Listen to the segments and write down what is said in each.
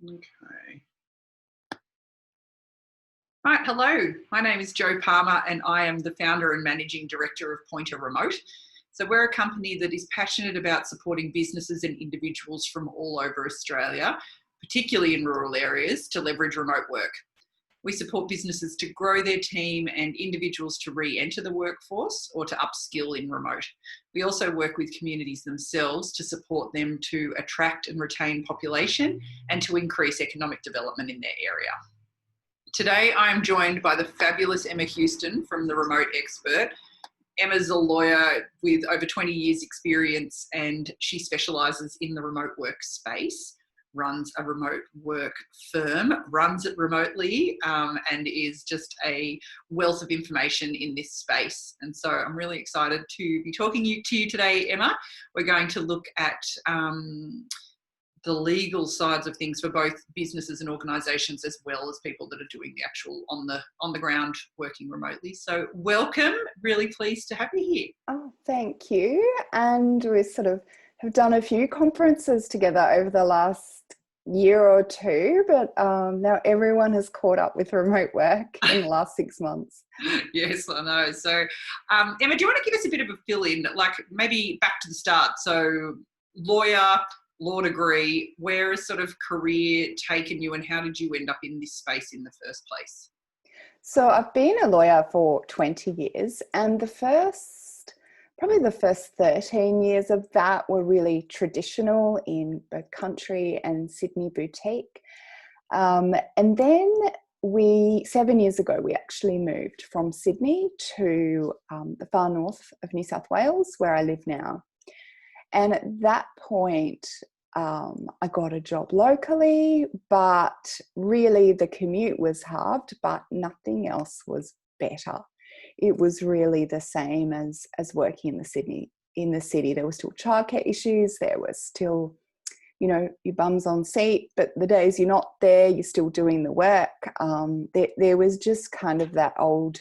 Okay. Right, hello. My name is Jo Palmer and I am the founder and managing director of Pointer Remote. So we're a company that is passionate about supporting businesses and individuals from all over Australia, particularly in rural areas, to leverage remote work. We support businesses to grow their team and individuals to re-enter the workforce or to upskill in remote. We also work with communities themselves to support them to attract and retain population and to increase economic development in their area. Today, I am joined by the fabulous Emma Heuston from The Remote Expert. Emma's a lawyer with over 20 years experience and she specialises in the remote work space, runs a remote work firm, runs it remotely, and is just a wealth of information in this space. And so I'm really excited to be talking to you today, Emma. We're going to look at the legal sides of things for both businesses and organisations, as well as people that are doing the actual on the ground working remotely. So welcome, really pleased to have you here. Oh, thank you. And we sort of have done a few conferences together over the last year or two, but now everyone has caught up with remote work in the last 6 months. Yes, I know. So Emma, do you want to give us a bit of a fill in, like maybe back to the start? So lawyer, law degree, where has sort of career taken you and how did you end up in this space in the first place? So I've been a lawyer for 20 years and probably the first 13 years of that were really traditional in both country and Sydney boutique. And then 7 years ago, we actually moved from Sydney to the far north of New South Wales, where I live now. And at that point, I got a job locally, but really the commute was halved, but nothing else was better. It was really the same as working in the city. There were still childcare issues. There was still, your bum's on seat, but the days you're not there, you're still doing the work. There was just kind of that old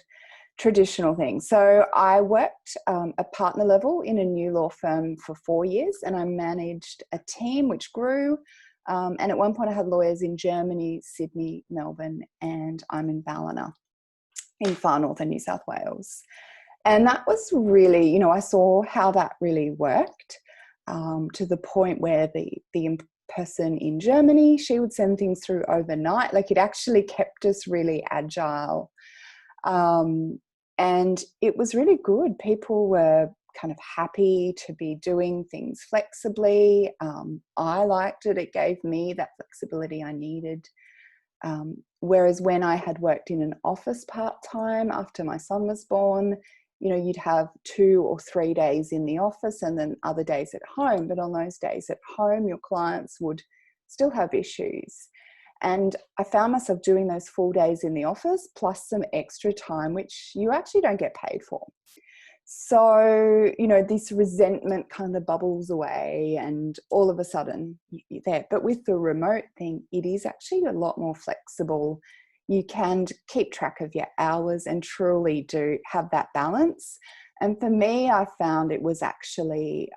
traditional thing. So I worked at partner level in a new law firm for 4 years and I managed a team which grew. And at one point I had lawyers in Germany, Sydney, Melbourne, and I'm in Ballina in far northern New South Wales. And that was really, I saw how that really worked to the point where the person in Germany, she would send things through overnight. Like it actually kept us really agile. And it was really good. People were kind of happy to be doing things flexibly. I liked it. It gave me that flexibility I needed. Whereas when I had worked in an office part-time after my son was born, you'd have 2 or 3 days in the office and then other days at home. But on those days at home, your clients would still have issues. And I found myself doing those full days in the office plus some extra time, which you actually don't get paid for. So, this resentment kind of bubbles away and all of a sudden you're there. But with the remote thing, it is actually a lot more flexible. You can keep track of your hours and truly do have that balance. And for me, I found it was actually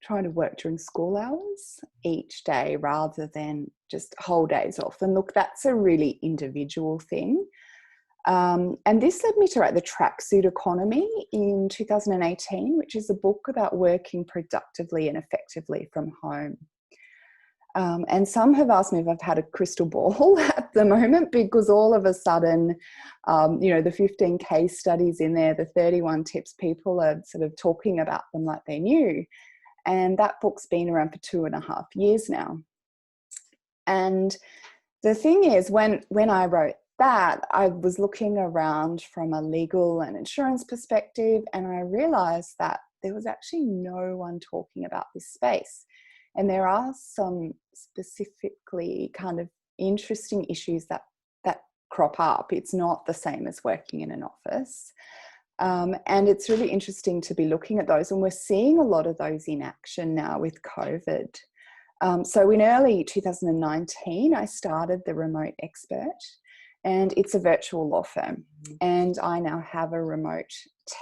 trying to work during school hours each day rather than just whole days off. And look, that's a really individual thing. And this led me to write the Tracksuit Economy in 2018, which is a book about working productively and effectively from home. And some have asked me if I've had a crystal ball at the moment because all of a sudden, the 15 case studies in there, the 31 tips, people are sort of talking about them like they're new. And that book's been around for 2.5 years now. And the thing is, when I wrote that, I was looking around from a legal and insurance perspective, and I realized that there was actually no one talking about this space. And there are some specifically kind of interesting issues that crop up. It's not the same as working in an office. And it's really interesting to be looking at those. And we're seeing a lot of those in action now with COVID. So in early 2019, I started The Remote Expert, and it's a virtual law firm. And I now have a remote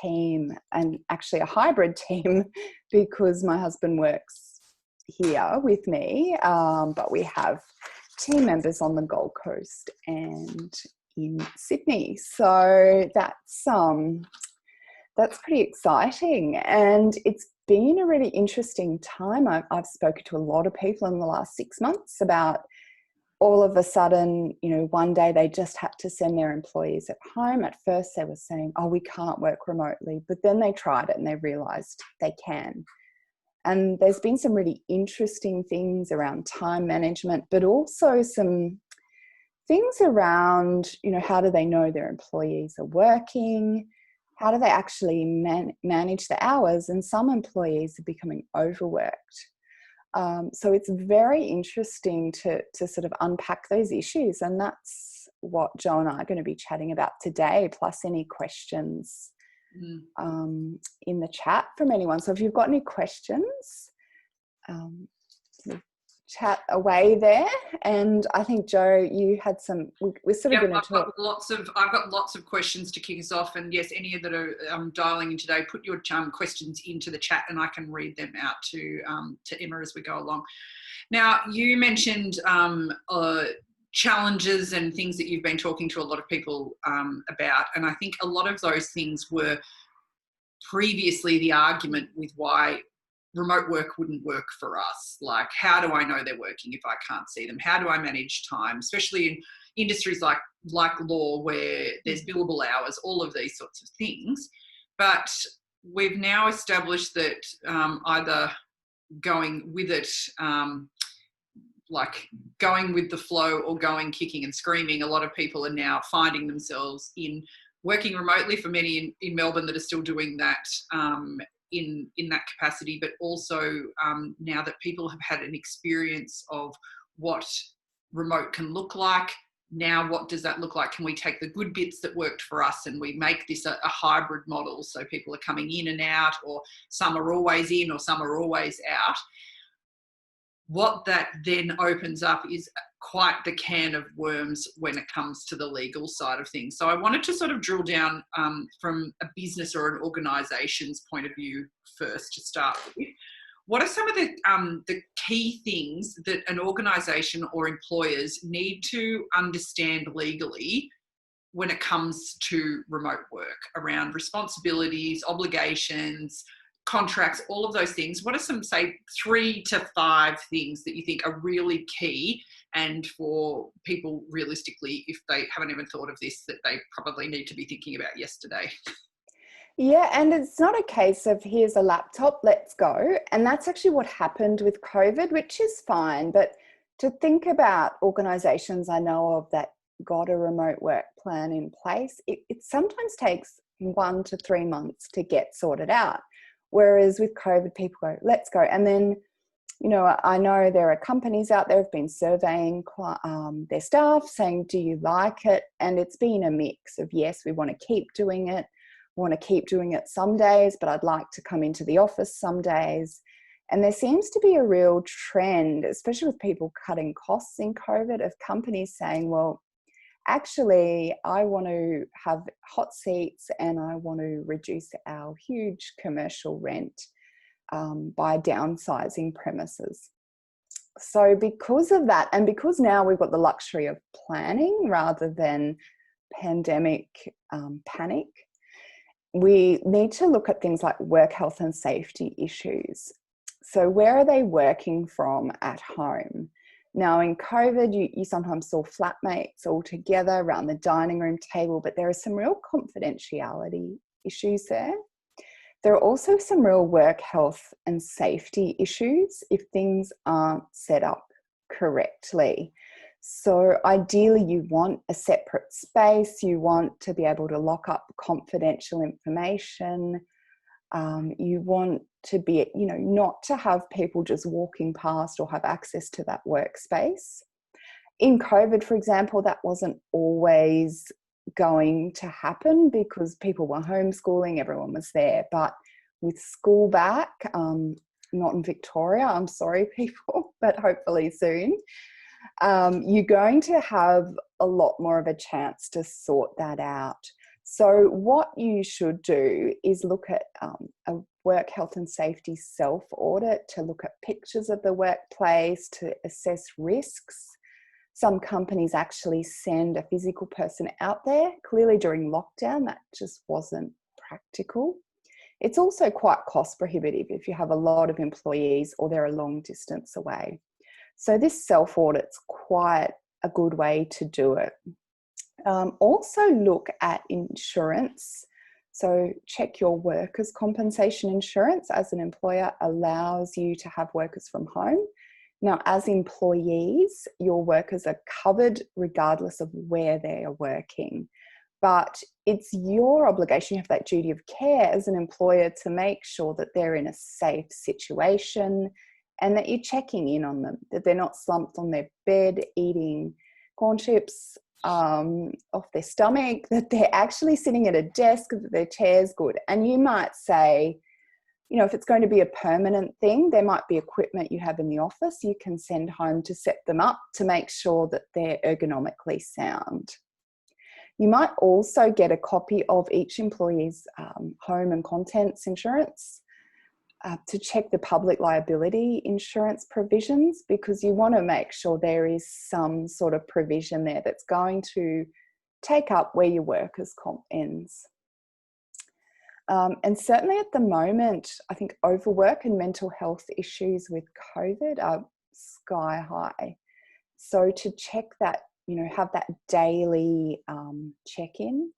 team, and actually a hybrid team, because my husband works here with me, but we have team members on the Gold Coast and in Sydney. So that's pretty exciting, and it's been a really interesting time. I've spoken to a lot of people in the last 6 months about all of a sudden, one day they just had to send their employees at home. At first they were saying, oh, we can't work remotely, but then they tried it and they realised they can. And there's been some really interesting things around time management, but also some things around, how do they know their employees are working? How do they actually manage the hours? And some employees are becoming overworked. So it's very interesting to sort of unpack those issues. And that's what Jo and I are going to be chatting about today, plus any questions in the chat from anyone. So if you've got any questions, chat away there. And I think, Jo, you had some, we're sort of going to talk. I've got lots of questions to kick us off, and yes, any that are dialing in today, put your questions into the chat and I can read them out to Emma as we go along. Now, you mentioned challenges and things that you've been talking to a lot of people about, and I think a lot of those things were previously the argument with why remote work wouldn't work for us. Like, how do I know they're working if I can't see them? How do I manage time, especially in industries like law where there's billable hours, all of these sorts of things. But we've now established that either going with it, like going with the flow, or going kicking and screaming, a lot of people are now finding themselves in working remotely. For many in Melbourne that are still doing that in that capacity, but also now that people have had an experience of what remote can look like, now what does that look like? Can we take the good bits that worked for us and we make this a hybrid model, so people are coming in and out, or some are always in or some are always out? What that then opens up is quite the can of worms when it comes to the legal side of things. So I wanted to sort of drill down from a business or an organisation's point of view first to start with. What are some of the key things that an organisation or employers need to understand legally when it comes to remote work, around responsibilities, obligations, contracts, all of those things? What are some, say, 3 to 5 things that you think are really key, and for people realistically, if they haven't even thought of this, that they probably need to be thinking about yesterday? Yeah, and it's not a case of here's a laptop, let's go. And that's actually what happened with COVID, which is fine. But to think about organisations I know of that got a remote work plan in place, it sometimes takes 1 to 3 months to get sorted out. Whereas with COVID, people go, let's go. And then, I know there are companies out there who've been surveying their staff, saying, do you like it? And it's been a mix of, yes, we want to keep doing it. We want to keep doing it some days, but I'd like to come into the office some days. And there seems to be a real trend, especially with people cutting costs in COVID, of companies saying, well, actually, I want to have hot seats and I want to reduce our huge commercial rent by downsizing premises. So because of that, and because now we've got the luxury of planning rather than pandemic panic, we need to look at things like work health and safety issues. So where are they working from at home? Now in COVID, you sometimes saw flatmates all together around the dining room table, but there are some real confidentiality issues there. There are also some real work health and safety issues if things aren't set up correctly. So ideally you want a separate space, you want to be able to lock up confidential information, you want to be, not to have people just walking past or have access to that workspace. In COVID, for example, that wasn't always going to happen because people were homeschooling, everyone was there. But with school back, not in Victoria, I'm sorry people, but hopefully soon, you're going to have a lot more of a chance to sort that out. So what you should do is look at a work health and safety self-audit, to look at pictures of the workplace, to assess risks. Some companies actually send a physical person out there. Clearly during lockdown, that just wasn't practical. It's also quite cost prohibitive if you have a lot of employees or they're a long distance away. So this self-audit's quite a good way to do it. Also look at insurance. So check your workers' compensation insurance as an employer allows you to have workers from home. Now, as employees, your workers are covered regardless of where they are working. But it's your obligation, you have that duty of care as an employer to make sure that they're in a safe situation and that you're checking in on them, that they're not slumped on their bed eating corn chips off their stomach, that they're actually sitting at a desk, that their chair's good. And you might say, you know, if it's going to be a permanent thing, there might be equipment you have in the office you can send home to set them up to make sure that they're ergonomically sound. You might also get a copy of each employee's home and contents insurance to check the public liability insurance provisions, because you want to make sure there is some sort of provision there that's going to take up where your workers' comp ends. And certainly at the moment, I think overwork and mental health issues with COVID are sky high. So to check that, you know, have that daily check-in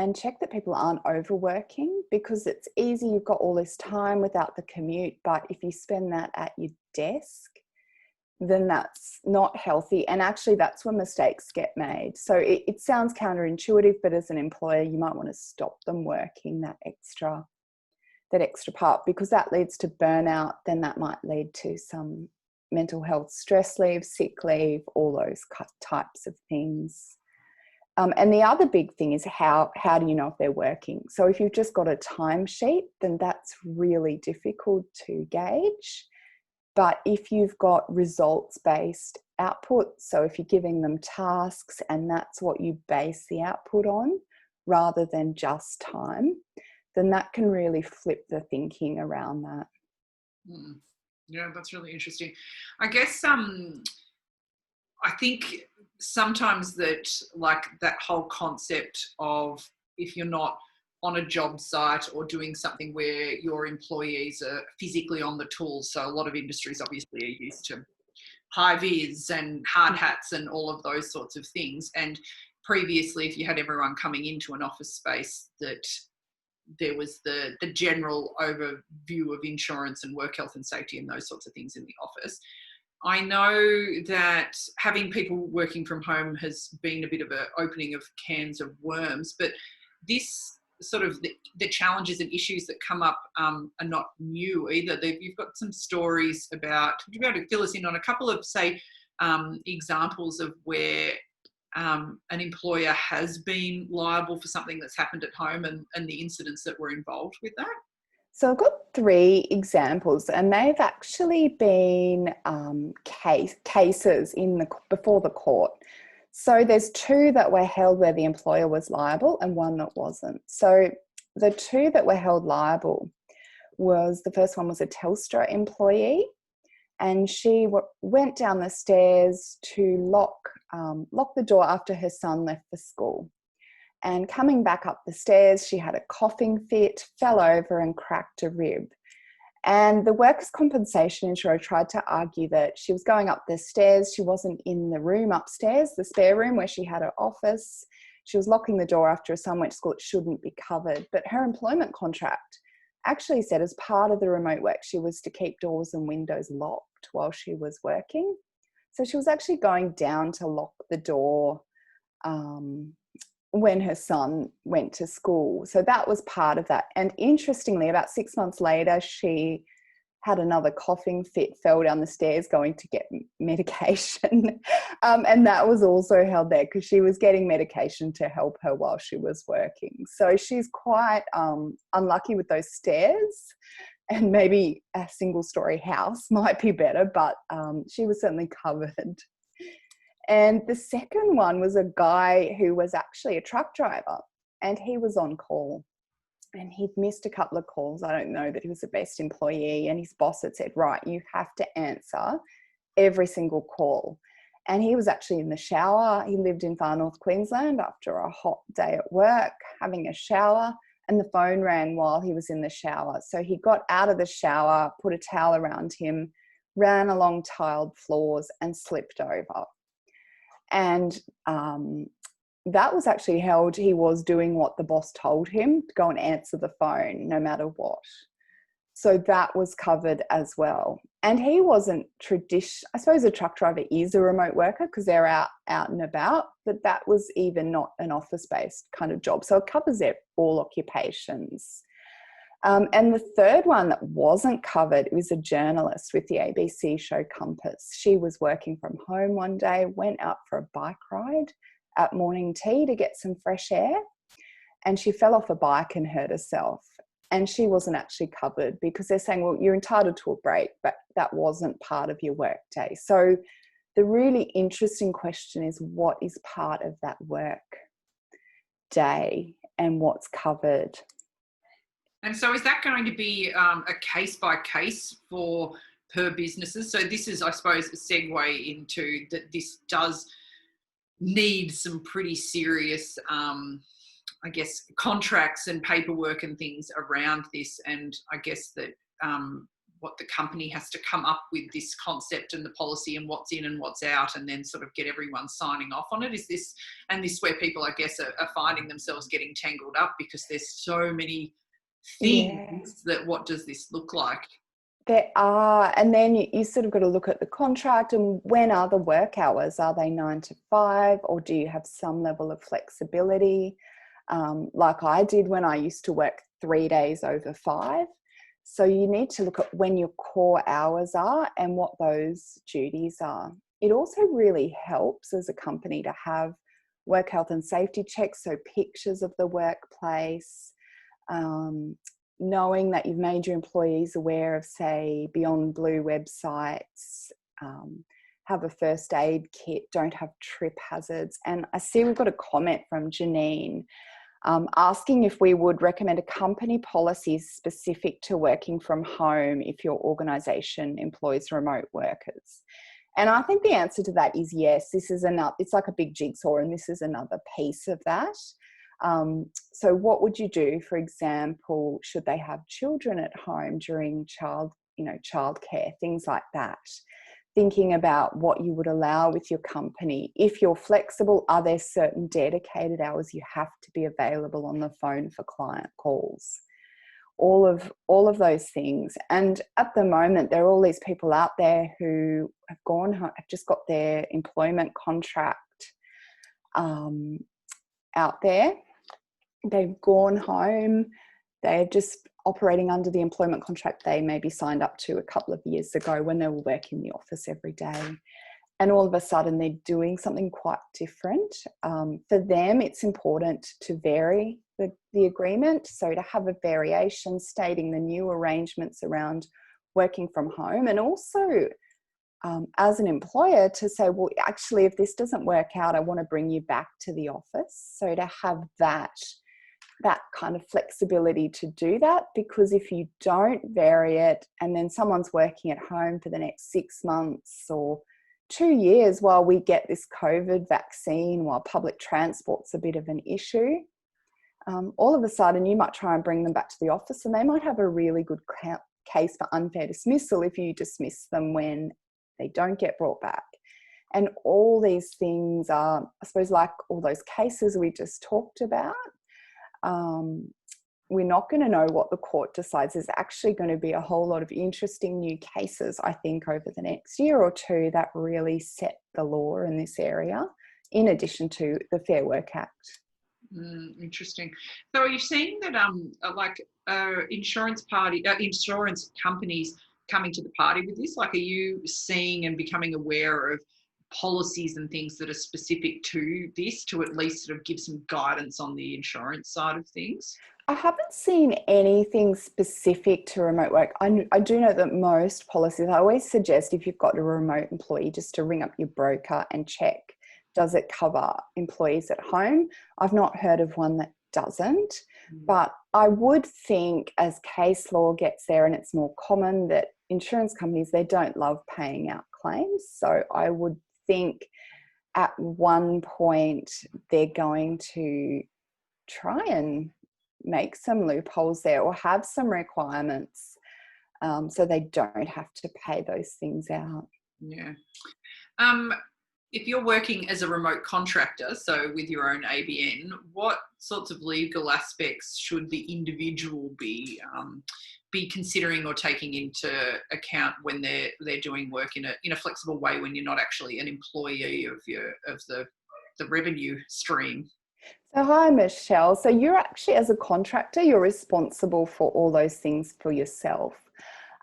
and check that people aren't overworking, because it's easy, you've got all this time without the commute, but if you spend that at your desk, then that's not healthy. And actually that's when mistakes get made. So it sounds counterintuitive, but as an employer, you might want to stop them working that extra part, because that leads to burnout. Then that might lead to some mental health stress leave, sick leave, all those types of things. And the other big thing is how do you know if they're working? So if you've just got a timesheet, then that's really difficult to gauge. But if you've got results-based output, so if you're giving them tasks and that's what you base the output on rather than just time, then that can really flip the thinking around that. Yeah, that's really interesting. I guess I think sometimes that, like, that whole concept of if you're not on a job site or doing something where your employees are physically on the tools. So a lot of industries obviously are used to high-vis and hard hats and all of those sorts of things. And previously, if you had everyone coming into an office space, that there was the general overview of insurance and work health and safety and those sorts of things in the office. I know that having people working from home has been a bit of an opening of cans of worms, but this sort of the challenges and issues that come up are not new either. You've got some stories about, would you be able to fill us in on a couple of, say, examples of where an employer has been liable for something that's happened at home and the incidents that were involved with that? So I've got 3 examples, and they've actually been cases before the court. So there's 2 that were held where the employer was liable and 1 that wasn't. So the 2 that were held liable the first one was a Telstra employee, and she went down the stairs to lock the door after her son left for school. And coming back up the stairs, she had a coughing fit, fell over and cracked a rib. And the workers' compensation insurer tried to argue that she was going up the stairs. She wasn't in the room upstairs, the spare room where she had her office. She was locking the door after her son went to school. It shouldn't be covered. But her employment contract actually said as part of the remote work, she was to keep doors and windows locked while she was working. So she was actually going down to lock the door when her son went to school. So that was part of that. And interestingly, about 6 months later, she had another coughing fit, fell down the stairs going to get medication. And that was also held there because she was getting medication to help her while she was working. So she's quite unlucky with those stairs, and maybe a single-story house might be better, but she was certainly covered. And the second one was a guy who was actually a truck driver, and he was on call. And he'd missed a couple of calls. I don't know that he was the best employee. And his boss had said, right, you have to answer every single call. And he was actually in the shower. He lived in far north Queensland after a hot day at work, having a shower, and the phone rang while he was in the shower. So he got out of the shower, put a towel around him, ran along tiled floors and slipped over. And that was actually held. He was doing what the boss told him, to go and answer the phone no matter what. So that was covered as well. And he wasn't I suppose a truck driver is a remote worker because they're out and about, but that was even not an office-based kind of job. So it covers all occupations. And the third one that wasn't covered was a journalist with the ABC show Compass. She was working from home one day, went out for a bike ride at morning tea to get some fresh air, and she fell off a bike and hurt herself. And she wasn't actually covered because they're saying, well, you're entitled to a break, but that wasn't part of your work day. So the really interesting question is, what is part of that work day and what's covered? And so is that going to be a case by case for per businesses? So this is, I suppose, a segue into that this does need some pretty serious I guess, contracts and paperwork and things around this. And I guess that what the company has to come up with this concept and the policy and what's in and what's out, and then sort of get everyone signing off on it. Is this where people, I guess, are finding themselves getting tangled up because there's so many things that what does this look like? There are, and then you sort of got to look at the contract and when are the work hours? Are they 9 to 5 or do you have some level of flexibility? Like I did when I used to work 3 days over 5. So you need to look at when your core hours are and what those duties are. It also really helps as a company to have work health and safety checks, so pictures of the workplace, knowing that you've made your employees aware of, say, Beyond Blue websites, have a first aid kit, don't have trip hazards. And I see we've got a comment from Janine asking if we would recommend a company policy specific to working from home if your organisation employs remote workers. And I think the answer to that is yes. This is it's like a big jigsaw, and this is another piece of that. So what would you do, for example, should they have children at home during childcare, things like that? Thinking about what you would allow with your company. If you're flexible, are there certain dedicated hours you have to be available on the phone for client calls? All of those things. And at the moment, there are all these people out there who have gone home, have just got their employment contract out there. They've gone home. They're just operating under the employment contract they maybe signed up to a couple of years ago when they were working in the office every day. And all of a sudden they're doing something quite different. For them, it's important to vary the agreement. So to have a variation stating the new arrangements around working from home, and also as an employer to say, well, actually, if this doesn't work out, I want to bring you back to the office. So to have that kind of flexibility to do that, because if you don't vary it and then someone's working at home for the next 6 months or 2 years while we get this COVID vaccine, while public transport's a bit of an issue, all of a sudden you might try and bring them back to the office and they might have a really good case for unfair dismissal if you dismiss them when they don't get brought back. And all these things are, I suppose, like all those cases we just talked about. We're not going to know what the court decides. There's actually going to be a whole lot of interesting new cases, I think, over the next year or two that really set the law in this area, in addition to the Fair Work Act. Interesting. So are you seeing that insurance companies coming to the party with this? Like, are you seeing and becoming aware of policies and things that are specific to this, to at least sort of give some guidance on the insurance side of things? I haven't seen anything specific to remote work. I do know that most policies, I always suggest if you've got a remote employee just to ring up your broker and check, does it cover employees at home? I've not heard of one that doesn't, but I would think as case law gets there and it's more common, that insurance companies, they don't love paying out claims. So I would think at one point they're going to try and make some loopholes there or have some requirements, so they don't have to pay those things out. Yeah. If you're working as a remote contractor, so with your own ABN, what sorts of legal aspects should the individual be considering or taking into account when they're doing work in a flexible way when you're not actually an employee of the revenue stream? So hi, Michelle. So you're actually, as a contractor, you're responsible for all those things for yourself.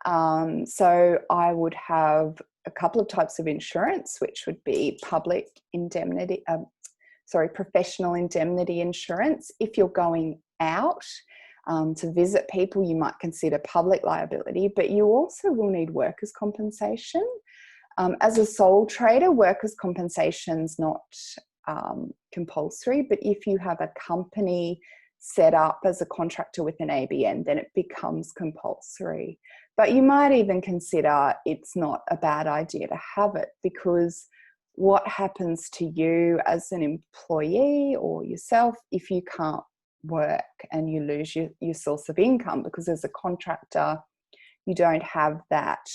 So I would have a couple of types of insurance, which would be professional indemnity insurance. If you're going out to visit people, you might consider public liability, but you also will need workers' compensation. As a sole trader, workers' compensation's not compulsory, but if you have a company set up as a contractor with an ABN, then it becomes compulsory. But you might even consider it's not a bad idea to have it, because what happens to you as an employee or yourself if you can't work and you lose your source of income? Because as a contractor, you don't have that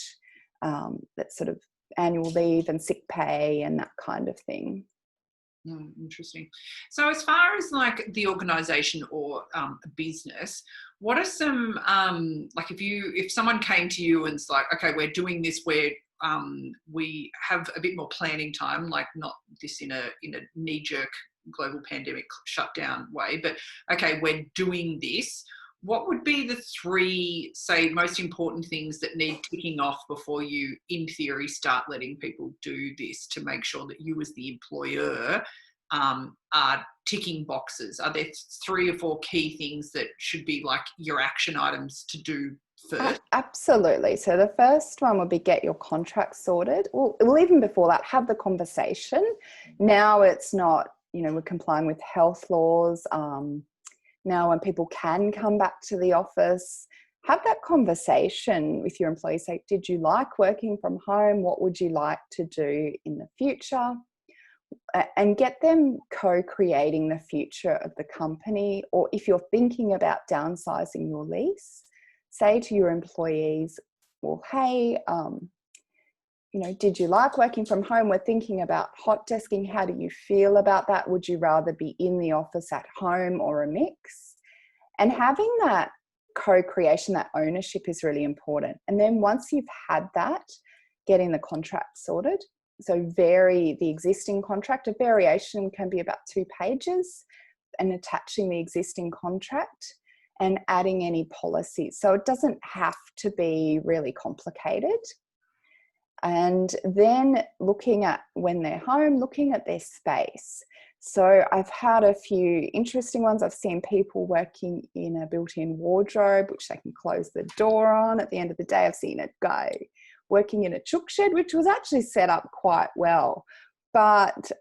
sort of annual leave and sick pay and that kind of thing. Interesting. So as far as like the organisation or a business, what are some like if someone came to you and it's like, okay, we're doing this where we have a bit more planning time, like not this in a knee-jerk global pandemic shutdown way, but okay, we're doing this. What would be the three, say, most important things that need ticking off before you, in theory, start letting people do this to make sure that you as the employer are ticking boxes? Are there 3 or 4 key things that should be like your action items to do first? Absolutely. So the first one would be get your contract sorted. Well, even before that, have the conversation. Now it's not, we're complying with health laws. Now when people can come back to the office, have that conversation with your employees. Say, did you like working from home? What would you like to do in the future? And get them co-creating the future of the company. Or if you're thinking about downsizing your lease, say to your employees, well, hey, did you like working from home? We're thinking about hot desking. How do you feel about that? Would you rather be in the office, at home, or a mix? And having that co-creation, that ownership is really important. And then once you've had that, getting the contract sorted. So vary the existing contract. A variation can be about 2 pages, and attaching the existing contract and adding any policies. So it doesn't have to be really complicated. And then looking at when they're home, looking at their space. So I've had a few interesting ones. I've seen people working in a built-in wardrobe, which they can close the door on at the end of the day. I've seen a guy working in a chook shed, which was actually set up quite well. But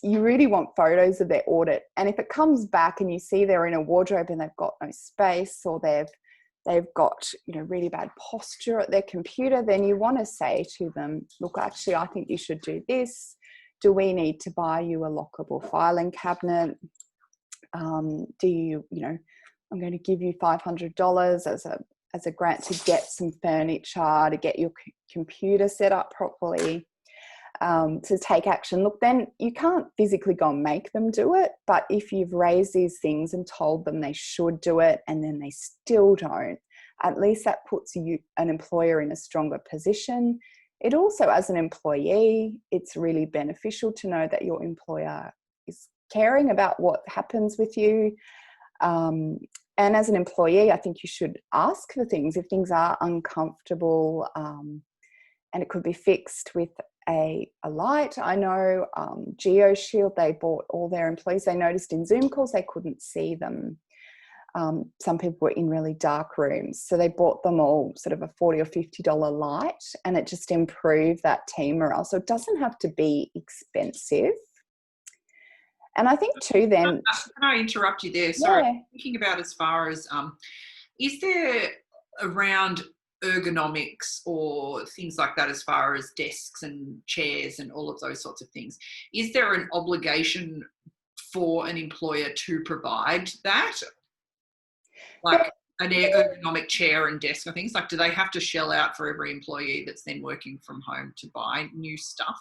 you really want photos of their audit. And if it comes back and you see they're in a wardrobe and they've got no space, or they've got really bad posture at their computer, then you want to say to them, look, actually, I think you should do this. Do we need to buy you a lockable filing cabinet? I'm going to give you $500 as a grant to get some furniture, to get your computer set up properly, to take action. Look, then you can't physically go and make them do it, but if you've raised these things and told them they should do it and then they still don't, at least that puts you, an employer, in a stronger position. It also, as an employee, it's really beneficial to know that your employer is caring about what happens with you. And as an employee, I think you should ask for things if things are uncomfortable, and it could be fixed with a light. I know GeoShield, they bought all their employees. They noticed in Zoom calls they couldn't see them. Some people were in really dark rooms, so they bought them all sort of a $40 or $50 light, and it just improved that team morale. So it doesn't have to be expensive. And I think too then... Can I interrupt you there? Sorry. Yeah. Thinking about as far as, is there around ergonomics or things like that, as far as desks and chairs and all of those sorts of things, is there an obligation for an employer to provide that? Like an ergonomic chair and desk and things? Like, do they have to shell out for every employee that's then working from home to buy new stuff?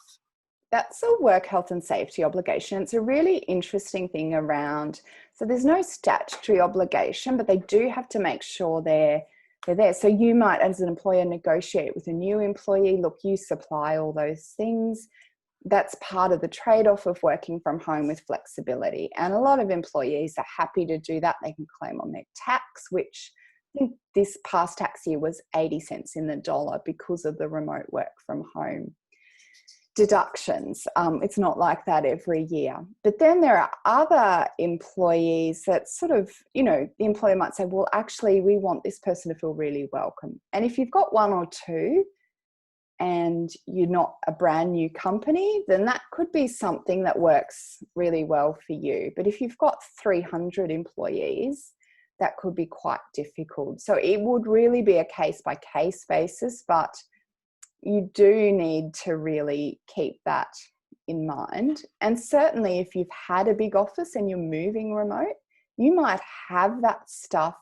That's a work health and safety obligation. It's a really interesting thing around, so there's no statutory obligation, but they do have to make sure they're there. So you might, as an employer, negotiate with a new employee, look, you supply all those things. That's part of the trade-off of working from home with flexibility. And a lot of employees are happy to do that. They can claim on their tax, which I think this past tax year was 80 cents in the dollar because of the remote work from home deductions. It's not like that every year. But then there are other employees that sort of, the employer might say, well, actually, we want this person to feel really welcome. And if you've got one or two and you're not a brand new company, then that could be something that works really well for you. But if you've got 300 employees, that could be quite difficult. So it would really be a case-by-case basis, but you do need to really keep that in mind. And certainly if you've had a big office and you're moving remote, you might have that stuff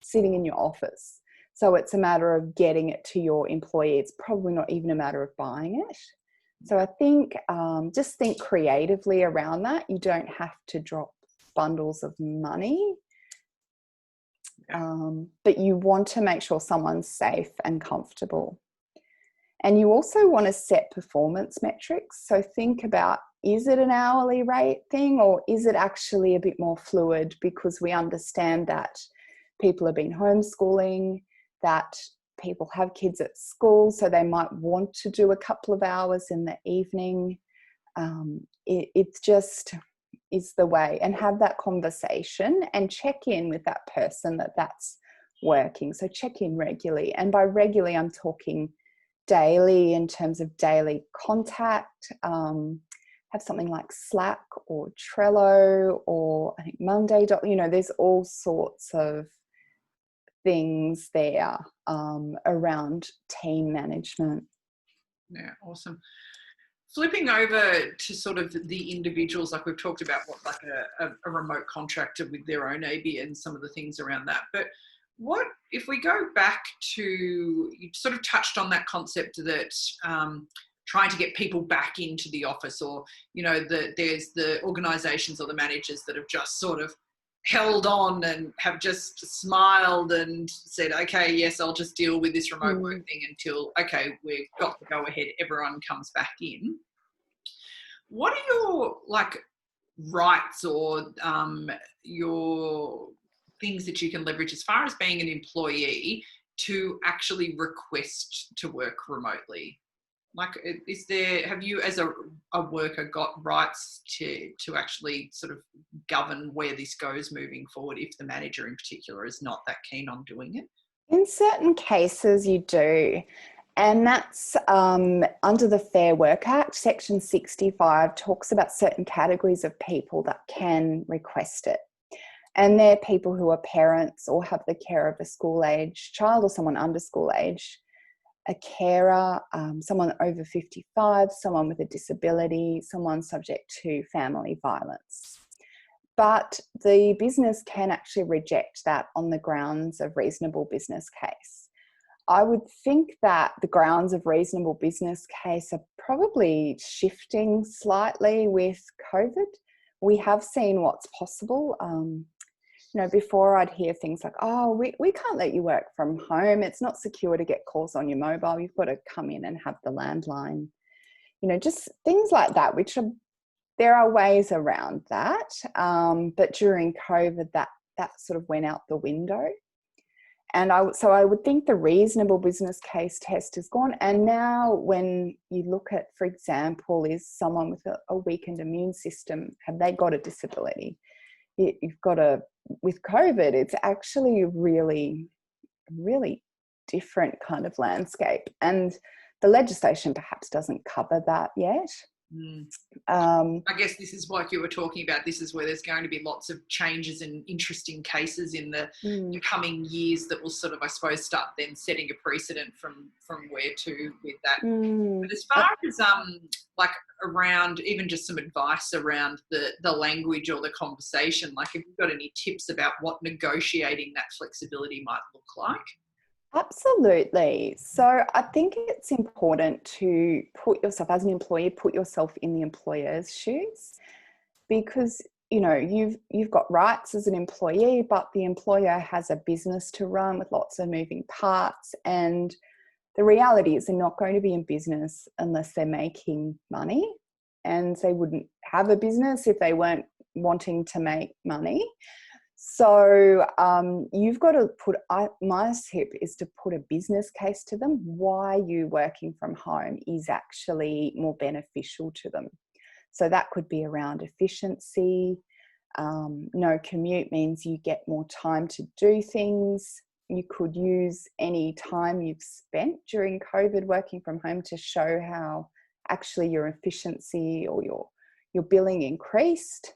sitting in your office. So it's a matter of getting it to your employee. It's probably not even a matter of buying it. So I think just think creatively around that. You don't have to drop bundles of money, but you want to make sure someone's safe and comfortable. And you also want to set performance metrics. So think about, is it an hourly rate thing or is it actually a bit more fluid, because we understand that people have been homeschooling, that people have kids at school, so they might want to do a couple of hours in the evening. It just is the way, and have that conversation and check in with that person that's working. So check in regularly. And by regularly, I'm talking daily in terms of daily contact. Have something like Slack or Trello or I think Monday. There's all sorts of things there around team management. Yeah, awesome. Flipping over to sort of the individuals, like we've talked about, what like a remote contractor with their own AB and some of the things around that. But what if we go back to, you sort of touched on that concept that trying to get people back into the office, or there's the organisations or the managers that have just sort of held on and have just smiled and said, okay, yes, I'll just deal with this remote work thing until, okay, we've got to go ahead, everyone comes back in. What are your rights or your things that you can leverage as far as being an employee to actually request to work remotely? Have you as a worker got rights to actually sort of govern where this goes moving forward if the manager in particular is not that keen on doing it? In certain cases you do. And that's under the Fair Work Act. Section 65 talks about certain categories of people that can request it. And they're people who are parents or have the care of a school-age child or someone under school age, a carer, someone over 55, someone with a disability, someone subject to family violence. But the business can actually reject that on the grounds of reasonable business case. I would think that the grounds of reasonable business case are probably shifting slightly with COVID. We have seen what's possible. Before I'd hear things like, oh, we can't let you work from home. It's not secure to get calls on your mobile. You've got to come in and have the landline. Just things like that, there are ways around that. But during COVID, that sort of went out the window. And so I would think the reasonable business case test is gone. And now when you look at, for example, is someone with a weakened immune system, have they got a disability? You've got with COVID, it's actually a really, really different kind of landscape. And the legislation perhaps doesn't cover that yet. I guess this is what you were talking about. This is where there's going to be lots of changes and interesting cases in the coming years that will sort of, I suppose, start then setting a precedent from where to with that. But as far as like around even just some advice around the language or the conversation, like have you got any tips about what negotiating that flexibility might look like? Absolutely. So I think it's important to put yourself, as an employee, put yourself in the employer's shoes, because you've got rights as an employee, but the employer has a business to run with lots of moving parts, and the reality is they're not going to be in business unless they're making money, and they wouldn't have a business if they weren't wanting to make money. So you've got to my tip is to put a business case to them why you working from home is actually more beneficial to them. So that could be around efficiency. No commute means you get more time to do things. You could use any time you've spent during COVID working from home to show how actually your efficiency or your billing increased.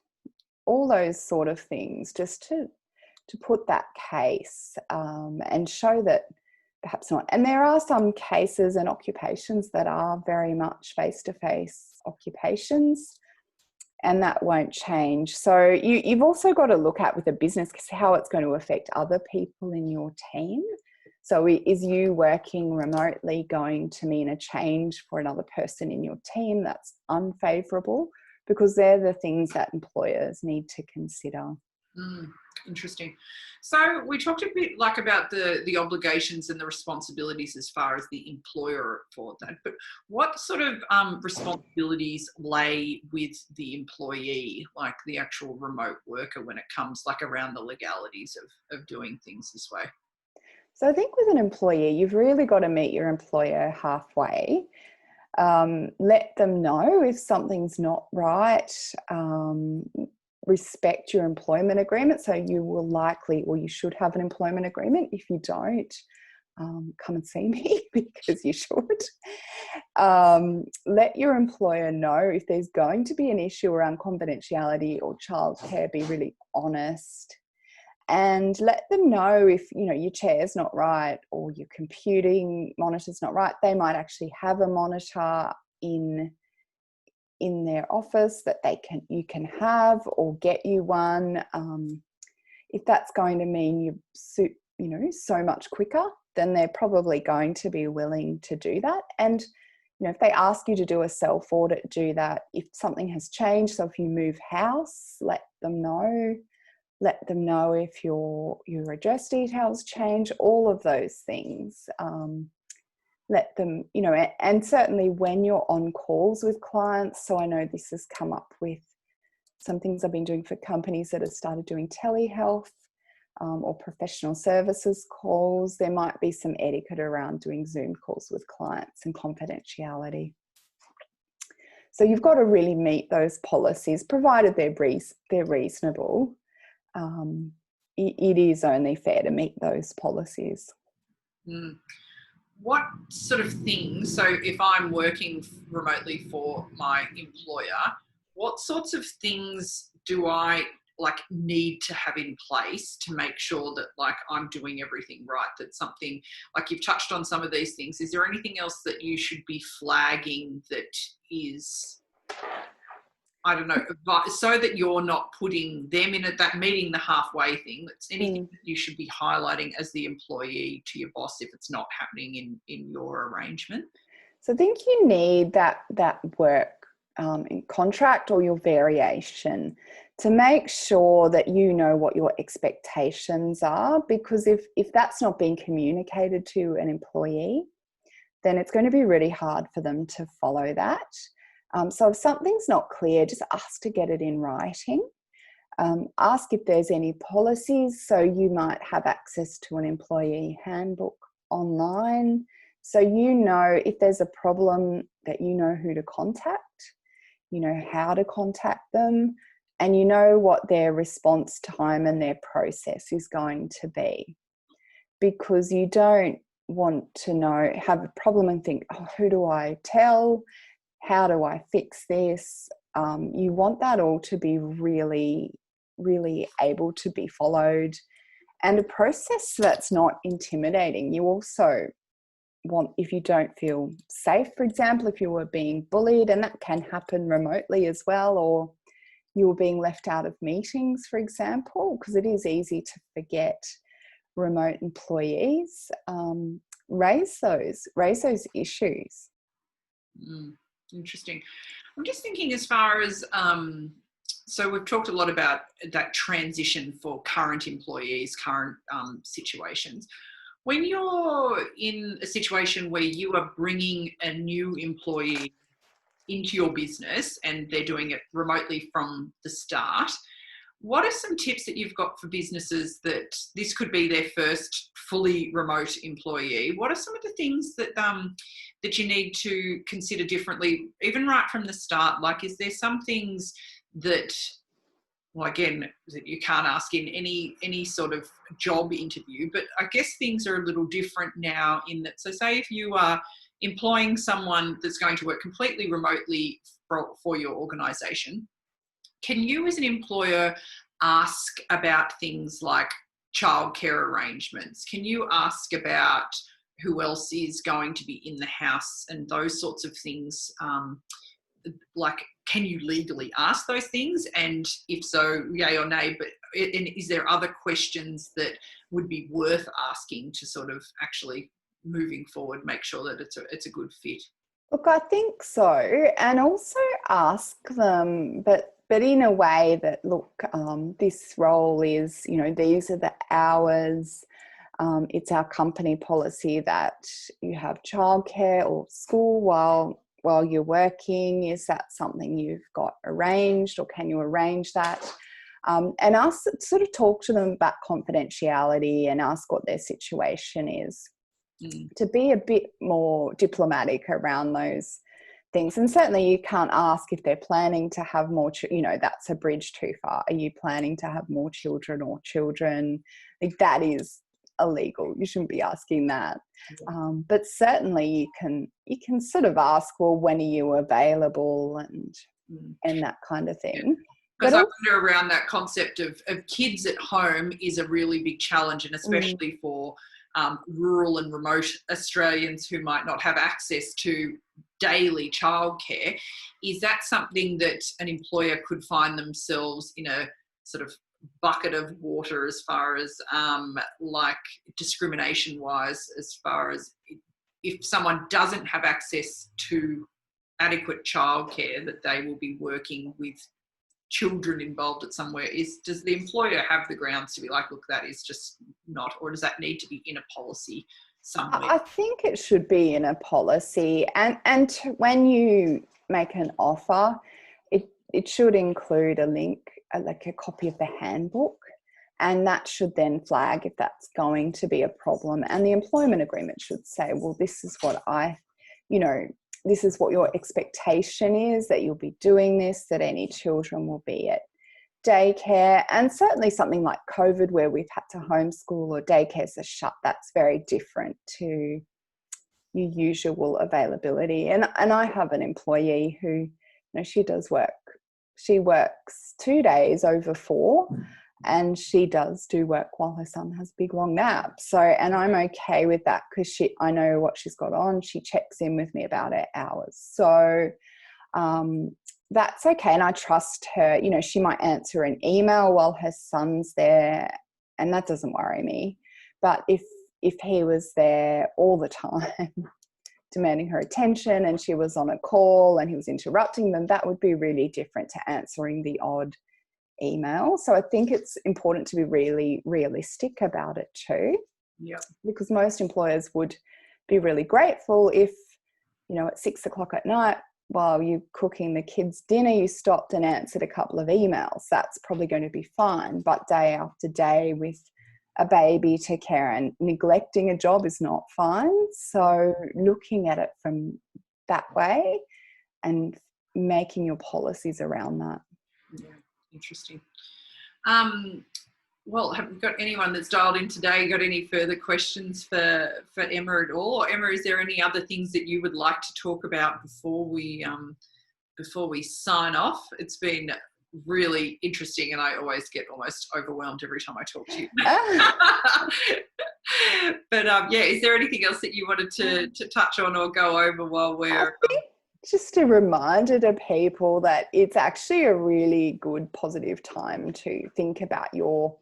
All those sort of things, just to put that case and show that perhaps not. And there are some cases and occupations that are very much face-to-face occupations, and that won't change. So you've also got to look at with a business how it's going to affect other people in your team. So is you working remotely going to mean a change for another person in your team that's unfavourable? Because they're the things that employers need to consider. Interesting. So we talked a bit like about the obligations and the responsibilities as far as the employer for that, but what sort of responsibilities lay with the employee, like the actual remote worker, when it comes like around the legalities of doing things this way? So I think with an employee, you've really got to meet your employer halfway. Let them know if something's not right. Respect your employment agreement. So you will likely, or you should have an employment agreement. If you don't, come and see me because you should. Let your employer know if there's going to be an issue around confidentiality or childcare. Be really honest. And let them know if, your chair's not right or your computing monitor's not right. They might actually have a monitor in their office that you can have, or get you one. If that's going to mean you so much quicker, then they're probably going to be willing to do that. And if they ask you to do a self audit, do that. If something has changed, so if you move house, let them know. Let them know if your address details change, all of those things. Let them, and certainly when you're on calls with clients. So I know this has come up with some things I've been doing for companies that have started doing telehealth or professional services calls. There might be some etiquette around doing Zoom calls with clients and confidentiality. So you've got to really meet those policies, provided they're reasonable. It is only fair to meet those policies. What sort of things, so if I'm working remotely for my employer, what sorts of things do I need to have in place to make sure that I'm doing everything right? That's something you've touched on some of these things. Is there anything else that you should be flagging that is, I don't know, so that you're not putting them in at that meeting the halfway thing? That's anything that you should be highlighting as the employee to your boss if it's not happening in your arrangement? So I think you need that work in contract or your variation to make sure that you know what your expectations are, because if that's not being communicated to an employee, then it's going to be really hard for them to follow that. So if something's not clear, just ask to get it in writing. Ask if there's any policies. So you might have access to an employee handbook online. So if there's a problem, that you know who to contact, you know how to contact them, and you know what their response time and their process is going to be. Because you don't want to have a problem and think, oh, who do I tell? How do I fix this? You want that all to be really, really able to be followed, and a process that's not intimidating. You also want, if you don't feel safe, for example, if you were being bullied, and that can happen remotely as well, or you were being left out of meetings, for example, because it is easy to forget remote employees, raise those issues. Interesting. I'm just thinking as far as, so we've talked a lot about that transition for current employees, current situations. When you're in a situation where you are bringing a new employee into your business and they're doing it remotely from the start, what are some tips that you've got for businesses that this could be their first fully remote employee? What are some of the things that that you need to consider differently, even right from the start? Like, is there some things that, well, again, that you can't ask in any sort of job interview, but I guess things are a little different now in that, so say if you are employing someone that's going to work completely remotely for your organisation, can you as an employer ask about things like childcare arrangements? Can you ask about who else is going to be in the house and those sorts of things? Like, can you legally ask those things? And if so, yay or nay, but and is there other questions that would be worth asking to sort of actually moving forward, make sure that it's a good fit? Look, I think so. And also ask them, but in a way that, look, this role is, these are the hours. It's our company policy that you have childcare or school while you're working. Is that something you've got arranged, or can you arrange that? And ask, sort of talk to them about confidentiality and ask what their situation is. To be a bit more diplomatic around those things. And certainly you can't ask if they're planning to have more, that's a bridge too far. Are you planning to have more children or children? Like, that is illegal. You shouldn't be asking that. But certainly you can sort of ask, well, when are you available, and that kind of thing. Because I wonder around that concept of kids at home is a really big challenge, and especially for rural and remote Australians who might not have access to daily childcare. Is that something that an employer could find themselves in a sort of bucket of water as far as like discrimination wise, as far as if someone doesn't have access to adequate childcare, that they will be working with children involved at somewhere? Does the employer have the grounds to be like, look, that is just not, or does that need to be in a policy somewhere? I think it should be in a policy, and when you make an offer, it should include a link, like a copy of the handbook, and that should then flag if that's going to be a problem. And the employment agreement should say, well, this is what this is what your expectation is, that you'll be doing this, that any children will be at daycare. And certainly something like COVID, where we've had to homeschool or daycares are shut, that's very different to your usual availability. And I have an employee who, she does work. She works 2 days over 4, and she does do work while her son has big long naps. So, and I'm okay with that because I know what she's got on. She checks in with me about her hours. So that's okay. And I trust her. She might answer an email while her son's there, and that doesn't worry me. But if he was there all the time demanding her attention, and she was on a call and he was interrupting them, that would be really different to answering the odd email. So I think it's important to be really realistic about it too. Yeah. Because most employers would be really grateful if, at 6 o'clock at night, while you're cooking the kids' dinner, you stopped and answered a couple of emails. That's probably going to be fine. But day after day with a baby to care and neglecting a job is not fine. So looking at it from that way and making your policies around that. Yeah, interesting. Well, have you got anyone that's dialed in today got any further questions for Emma at all? Or Emma, is there any other things that you would like to talk about before we before we sign off, it's been really interesting, and I always get almost overwhelmed every time I talk to you. But yeah, is there anything else that you wanted to touch on or go over while we're... Just a reminder to people that it's actually a really good positive time to think about your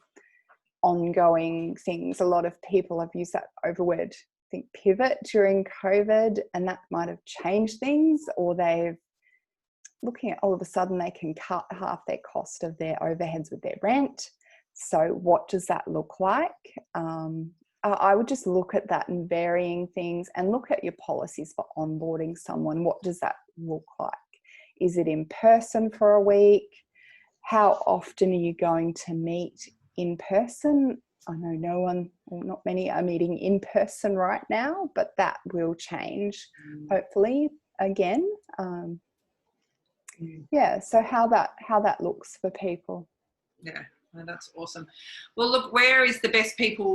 ongoing things. A lot of people have used that overword, I think, pivot during COVID, and that might have changed things, or they've looking at all of a sudden they can cut half their cost of their overheads with their rent. So what does that look like? I would just look at that and varying things, and look at your policies for onboarding someone. What does that look like? Is it in person for a week? How often are you going to meet in person? I know no one, or not many, are meeting in person right now, but that will change hopefully again. Yeah, so how that looks for people. Yeah. Oh, that's awesome. Well, look, where is the best place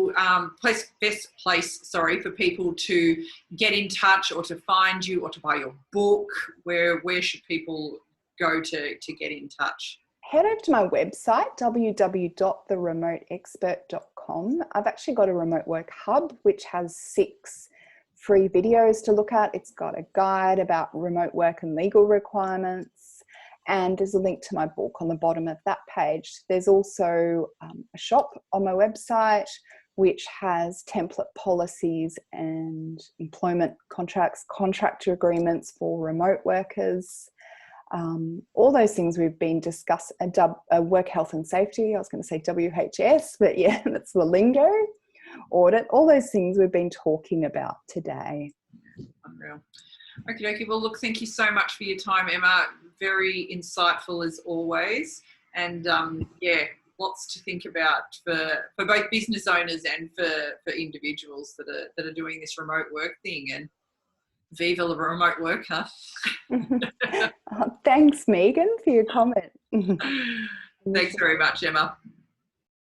for people to get in touch, or to find you, or to buy your book? Where should people go to get in touch? Head over to my website, www.theremoteexpert.com. I've actually got a remote work hub which has 6 free videos to look at. It's got a guide about remote work and legal requirements, and there's a link to my book on the bottom of that page. There's also a shop on my website which has template policies and employment contracts, contractor agreements for remote workers, all those things we've been discussing, work health and safety, I was going to say WHS, but yeah, that's the lingo, audit, all those things we've been talking about today. Unreal. Okie dokie. Well, look, thank you so much for your time, Emma. Very insightful as always. And yeah, lots to think about for both business owners and for individuals that are doing this remote work thing. And viva the remote work, huh? Thanks, Megan, for your comment. Thanks very much, Emma.